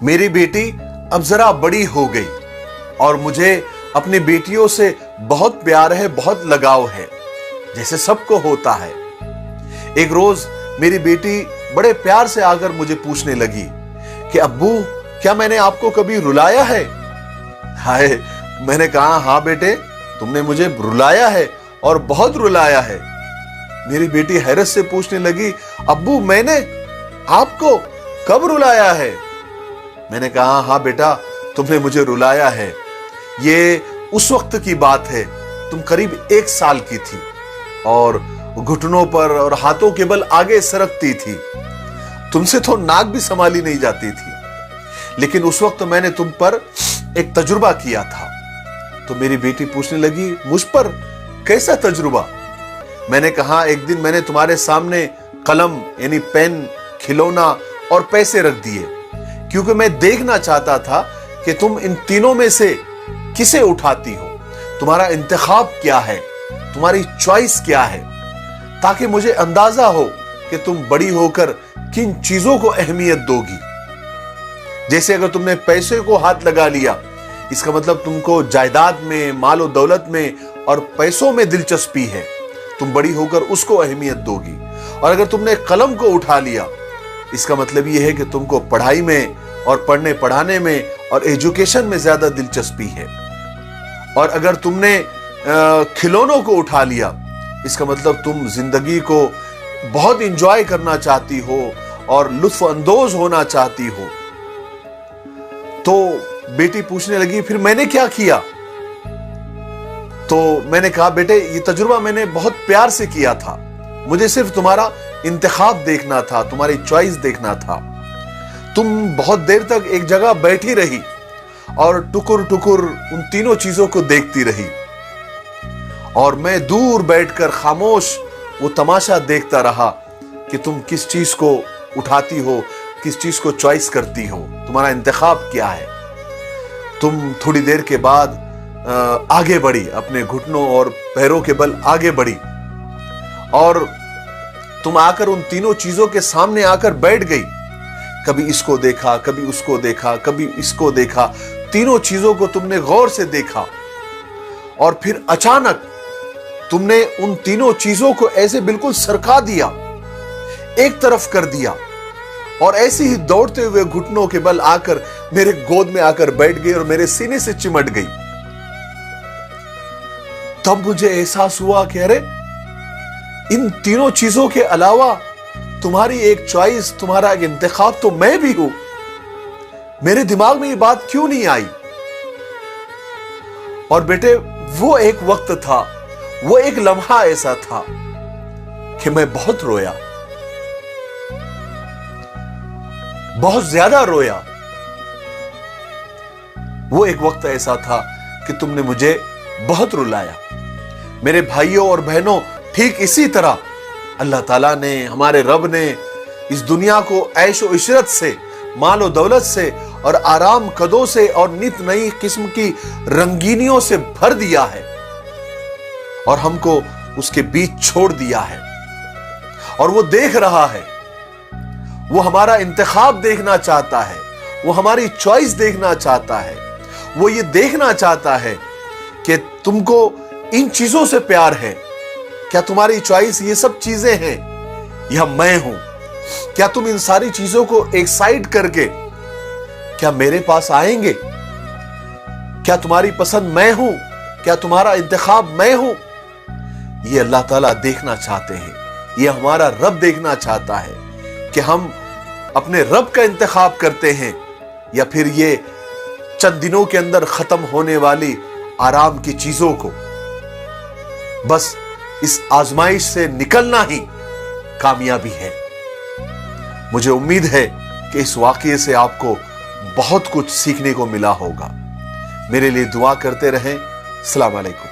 मेरी बेटी अब जरा बड़ी हो गई और मुझे अपनी बेटियों से बहुत प्यार है, बहुत लगाव है, जैसे सबको होता है। एक रोज मेरी बेटी बड़े प्यार से आकर मुझे पूछने लगी कि अब्बू, क्या मैंने आपको कभी रुलाया है? हाय, मैंने कहा हाँ बेटे, तुमने मुझे रुलाया है और बहुत रुलाया है। मेरी बेटी हैरत से पूछने लगी, अब्बू मैंने आपको कब रुलाया है? मैंने कहा हाँ बेटा, तुमने मुझे रुलाया है। ये उस वक्त की बात है, तुम करीब 1 साल की थी और घुटनों पर और हाथों के बल आगे सरकती थी। तुमसे तो नाक भी संभाली नहीं जाती थी, लेकिन उस वक्त मैंने तुम पर एक तजुर्बा किया था। तो मेरी बेटी पूछने लगी, मुझ पर कैसा तजुर्बा? मैंने कहा एक दिन मैंने तुम्हारे सामने कलम यानी पेन, खिलौना और पैसे रख दिए, क्योंकि मैं देखना चाहता था कि तुम इन तीनों में से किसे उठाती हो, तुम्हारा इंतखाब क्या है, तुम्हारी चॉइस क्या है, ताकि मुझे अंदाजा हो कि तुम बड़ी होकर किन चीजों को अहमियत दोगी। जैसे अगर तुमने पैसे को हाथ लगा लिया, इसका मतलब तुमको जायदाद में, मालो दौलत में और पैसों में दिलचस्पी है, तुम बड़ी होकर उसको अहमियत दोगी। और अगर तुमने कलम को उठा लिया, इसका मतलब यह है कि तुमको पढ़ाई में और पढ़ने पढ़ाने में और एजुकेशन में ज्यादा दिलचस्पी है। और अगर तुमने खिलौनों को उठा लिया, इसका मतलब तुम जिंदगी को बहुत इंजॉय करना चाहती हो और लुत्फ अंदोज होना चाहती हो। तो बेटी पूछने लगी, फिर मैंने क्या किया? तो मैंने कहा बेटे, ये तजुर्बा मैंने बहुत प्यार से किया था, मुझे सिर्फ तुम्हारा इंतखाब देखना था, तुम्हारी चॉइस देखना था। तुम बहुत देर तक एक जगह बैठी रही और टुकुर टुकुर उन तीनों चीजों को देखती रही, और मैं दूर बैठकर खामोश वो तमाशा देखता रहा कि तुम किस चीज को उठाती हो, किस चीज को चॉइस करती हो, तुम्हारा इंतखाब क्या है। तुम थोड़ी देर के बाद आगे बढ़ी, अपने घुटनों और पैरों के बल आगे बढ़ी, और तुम आकर उन तीनों चीजों के सामने आकर बैठ गई। कभी इसको देखा, कभी उसको देखा, कभी इसको देखा, तीनों चीजों को तुमने गौर से देखा, और फिर अचानक तुमने उन तीनों चीजों को ऐसे बिल्कुल सरका दिया, एक तरफ कर दिया, और ऐसे ही दौड़ते हुए घुटनों के बल आकर मेरे गोद में आकर बैठ गई और मेरे सीने से चिमट गई। तब मुझे एहसास हुआ कि अरे, इन तीनों चीजों के अलावा तुम्हारी एक चॉइस, तुम्हारा एक इंतखाब तो मैं भी हूं। मेरे दिमाग में ये बात क्यों नहीं आई? और बेटे, वो एक वक्त था, वो एक लम्हा ऐसा था कि मैं बहुत रोया, बहुत ज्यादा रोया। वो एक वक्त ऐसा था कि तुमने मुझे बहुत रुलाया। मेरे भाइयों और बहनों, ठीक इसी तरह अल्लाह ताला ने, हमारे रब ने इस दुनिया को ऐशो इशरत से, मालो दौलत से और आराम कदों से और नित नई किस्म की रंगीनियों से भर दिया है, और हमको उसके बीच छोड़ दिया है। और वो देख रहा है, वो हमारा इंतखाब देखना चाहता है, वो हमारी चॉइस देखना चाहता है। वो ये देखना चाहता है कि तुमको इन चीजों से प्यार है, क्या तुम्हारी चॉइस ये सब चीजें हैं या मैं हूं? क्या तुम इन सारी चीजों को एक साइड करके क्या मेरे पास आएंगे? क्या तुम्हारी पसंद मैं हूं? क्या तुम्हारा इंतखाब मैं हूं? ये अल्लाह ताला देखना चाहते हैं, ये हमारा रब देखना चाहता है कि हम अपने रब का इंतखाब करते हैं या फिर ये चंद दिनों के अंदर खत्म होने वाली आराम की चीजों को। बस इस आजमाइश से निकलना ही कामयाबी है। मुझे उम्मीद है कि इस वाकये से आपको बहुत कुछ सीखने को मिला होगा। मेरे लिए दुआ करते रहें। अस्सलाम वालेकुम।